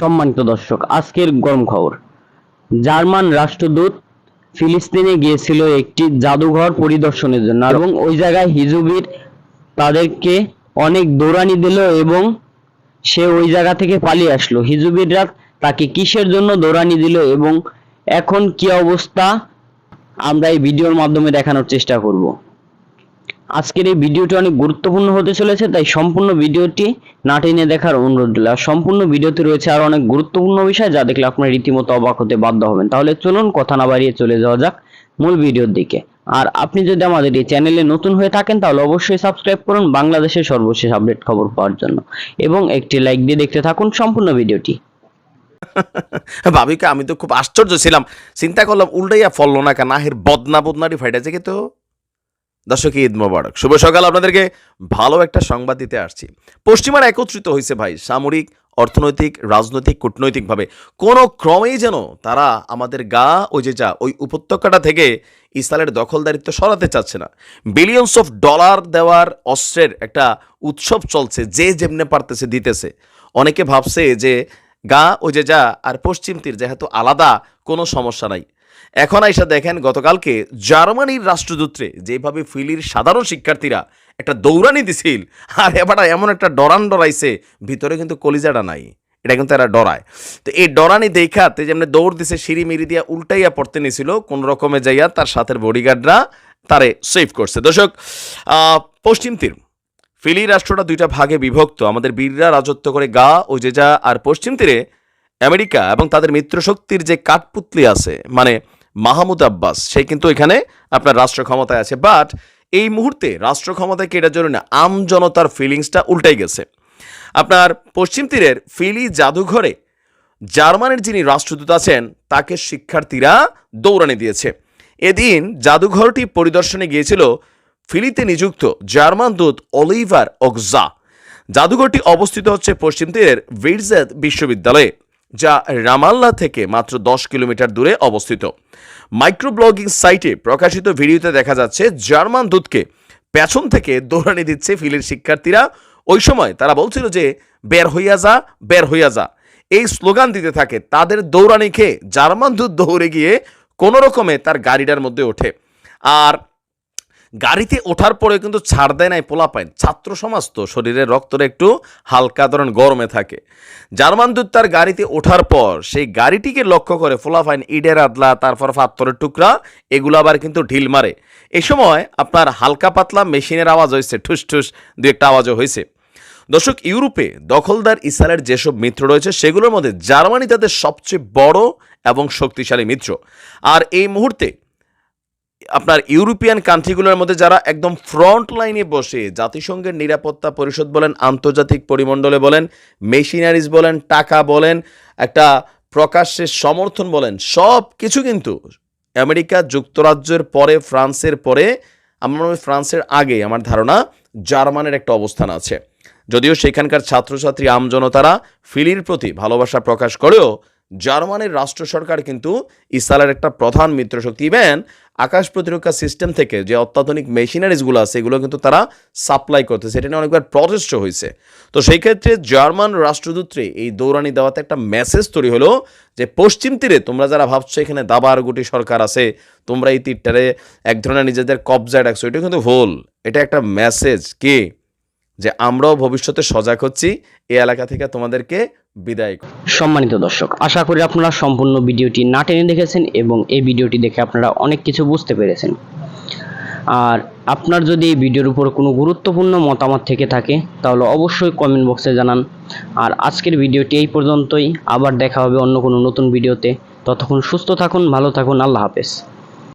সম্মানিত দর্শক, আজকের গরম খবর। জার্মান রাষ্ট্রদূত ফিলিস্তিনে গিয়েছিল একটি জাদুঘর পরিদর্শনের জন্য এবং ওই জায়গায় হিজবুর তাদেরকে অনেক দৌড়ানি দিল এবং সে ওই জায়গা থেকে পালিয়ে আসলো। হিজবুররা তাকে কিসের জন্য দৌড়ানি দিল এবং এখন কি অবস্থা আমরা এই ভিডিওর মাধ্যমে দেখানোর চেষ্টা করব। আজকের এই ভিডিওটি অনেক গুরুত্বপূর্ণ হতে চলেছে, তাই সম্পূর্ণ ভিডিওটি না টেনে দেখার অনুরোধ রইল। আর সম্পূর্ণ ভিডিওতে রয়েছে আর অনেক গুরুত্বপূর্ণ বিষয় যা দেখলে আপনারা রীতিমতো অবাক হতে বাধ্য হবেন। তাহলে চলুন কথা না বাড়িয়ে চলে যাওয়া যাক মূল ভিডিওর দিকে। আর আপনি যদি আমাদের এই চ্যানেলে নতুন হয়ে থাকেন তাহলে অবশ্যই সাবস্ক্রাইব করুন বাংলাদেশের সর্বশেষ আপডেট খবর পাওয়ার জন্য এবং একটি লাইক দিয়ে দেখতে থাকুন সম্পূর্ণ ভিডিওটি। ভাবিকে আমি তো খুব আশ্চর্য ছিলাম, চিন্তা করলাম উল্টাইয়া ফললো না কেন, নাহের বদনাটি ফাইটাছে কি। তো দর্শক, ঈদ মোবারক, শুভ সকাল। আপনাদেরকে ভালো একটা সংবাদ দিতে আসছি। পশ্চিমারা একত্রিত হয়েছে ভাই, সামরিক, অর্থনৈতিক, রাজনৈতিক, কূটনৈতিকভাবে কোনো ক্রমেই যেন তারা আমাদের ওই উপত্যকাটা থেকে ইসরায়েলের দখলদারিত্ব সরাতে চাচ্ছে না। বিলিয়নস অফ ডলার দেওয়ার অস্ত্রের একটা উৎসব চলছে, যে যেমনে পারতেছে দিতেছে। অনেকে ভাবছে যে আর পশ্চিম তীর যেহেতু আলাদা, কোনো সমস্যা নাই। এখন আইসা দেখেন, গতকালকে জার্মানির রাষ্ট্রদূতরে যেভাবে ফিলির সাধারণ শিক্ষার্থীরা একটা দৌড়ানি দিছিল, আর এবারটা এমন একটা ডরাইছে, ভিতরে কিন্তু কলিজাটা নাই, এটা কিন্তু এরা ডরায়। তো এই ডরানি দেখাতে যেমন দৌড় দিছে, সিঁড়ি মিড়ি দিয়া উল্টাইয়া পড়তে নিছিল, কোন রকমে যাইয়া তার সাথের বডিগার্ডরা তারে সেভ করছে। দর্শক, পশ্চিম তীর ফিলি রাষ্ট্রটা দুইটা ভাগে বিভক্ত। আমাদের বীররা রাজত্ব করে আর পশ্চিম তীরে আমেরিকা এবং তাদের মিত্রশক্তির যে কাঠপুতলি আছে, মানে মাহমুদ আব্বাস, সে কিন্তু এখানে আপনার রাষ্ট্র ক্ষমতায় আছে। বাট এই মুহূর্তে রাষ্ট্র ক্ষমতায় কেটার জন্য না, আম জনতার ফিলিংসটা উল্টাই গেছে। আপনার পশ্চিম তীরের ফিলি জাদুঘরে জার্মানির যিনি রাষ্ট্রদূত আছেন তাকে শিক্ষার্থীরা দৌড়ানি দিয়েছে। এদিন জাদুঘরটি পরিদর্শনে গিয়েছিল ফিলিতে নিযুক্ত জার্মান দূত অলিভার ওকজা। জাদুঘরটি অবস্থিত হচ্ছে পশ্চিম তীরের ভিটজেদ বিশ্ববিদ্যালয়ে, যা রামাল্লা থেকে মাত্র 10 কিলোমিটার দূরে অবস্থিত। মাইক্রোব্লগিং সাইটে প্রকাশিত ভিডিওতে দেখা যাচ্ছে জার্মান দূতকে পেছন থেকে দৌড়ানি দিচ্ছে ফিলির শিক্ষার্থীরা। ওই সময় তারা বলছিল যে বের হইয়া যা, বের হইয়া যা, এই স্লোগান দিতে থাকে। তাদের দৌড়ানি খেয়ে জার্মান দূত দৌড়ে গিয়ে কোনো রকমে তার গাড়িটার মধ্যে ওঠে। আর গাড়িতে ওঠার পরে কিন্তু ছাড় দেয় নাই পোলাপাইন, ছাত্র সমাজ তো শরীরের রক্তটা একটু হালকা ধরন গরমে থাকে। জার্মান দূত তার গাড়িতে ওঠার পর সেই গাড়িটিকে লক্ষ্য করে পোলাপাইন ইটের আদলা, তারপর পাথরের টুকরা, এগুলো আবার কিন্তু ঢিল মারে। এই সময় আপনার হালকা পাতলা মেশিনের আওয়াজ হয়েছে, ঠুস ঠুস দু একটা আওয়াজও হয়েছে। দর্শক, ইউরোপে দখলদার ইসরায়েলের যেসব মিত্র রয়েছে সেগুলোর মধ্যে জার্মানি তাদের সবচেয়ে বড় এবং শক্তিশালী মিত্র। আর এই মুহূর্তে আপনার ইউরোপিয়ান কান্ট্রিগুলোর মধ্যে যারা একদম ফ্রন্ট লাইনে বসে জাতিসংঘের নিরাপত্তা পরিষদ বলেন, আন্তর্জাতিক পরিমণ্ডলে বলেন, মেশিনারিজ বলেন, টাকা বলেন, একটা প্রকাশ্যে সমর্থন বলেন, সব কিছু কিন্তু আমেরিকা যুক্তরাজ্যের পরে, ফ্রান্সের পরে, ফ্রান্সের আগে আমার ধারণা জার্মানের একটা অবস্থান আছে। যদিও সেখানকার ছাত্রছাত্রী আমজনতারা ফিলির প্রতি ভালোবাসা প্রকাশ করেও জার্মানির রাষ্ট্র সরকার কিন্তু ইসরায়েলের একটা প্রধান মিত্রশক্তি। ইভেন আকাশ প্রতিরক্ষা সিস্টেম থেকে যে অত্যাধুনিক মেশিনারিজগুলো আছে এগুলো কিন্তু তারা সাপ্লাই করতেছে, এটা নিয়ে অনেকবার প্রটেস্ট হয়েছে। তো সেই ক্ষেত্রে জার্মান রাষ্ট্রদূতরে এই দৌড়ানি দেওয়াতে একটা মেসেজ তৈরি হলো যে পশ্চিম তীরে তোমরা যারা ভাবছো এখানে দাবার গুটি সরকার আছে, তোমরা এই তীরটারে এক ধরনের নিজেদের কবজায় রাখছো, এটা কিন্তু ভুল। এটা একটা মেসেজ কি যে আমরাও ভবিষ্যতে সজাগ হচ্ছি, এই এলাকা থেকে তোমাদেরকে বিদায়। সম্মানিত দর্শক, আশা করি আপনারা সম্পূর্ণ ভিডিওটি না টেনে দেখেছেন এবং এই ভিডিওটি দেখে আপনারা অনেক কিছু বুঝতে পেরেছেন। আর আপনার যদি এই ভিডিওর উপর কোনো গুরুত্বপূর্ণ মতামত থেকে থাকে তাহলে অবশ্যই কমেন্ট বক্সে জানান। আর আজকের ভিডিওটি এই পর্যন্তই, আবার দেখা হবে অন্য কোনো নতুন ভিডিওতে। ততক্ষণ সুস্থ থাকুন, ভালো থাকুন, আল্লাহ হাফেজ।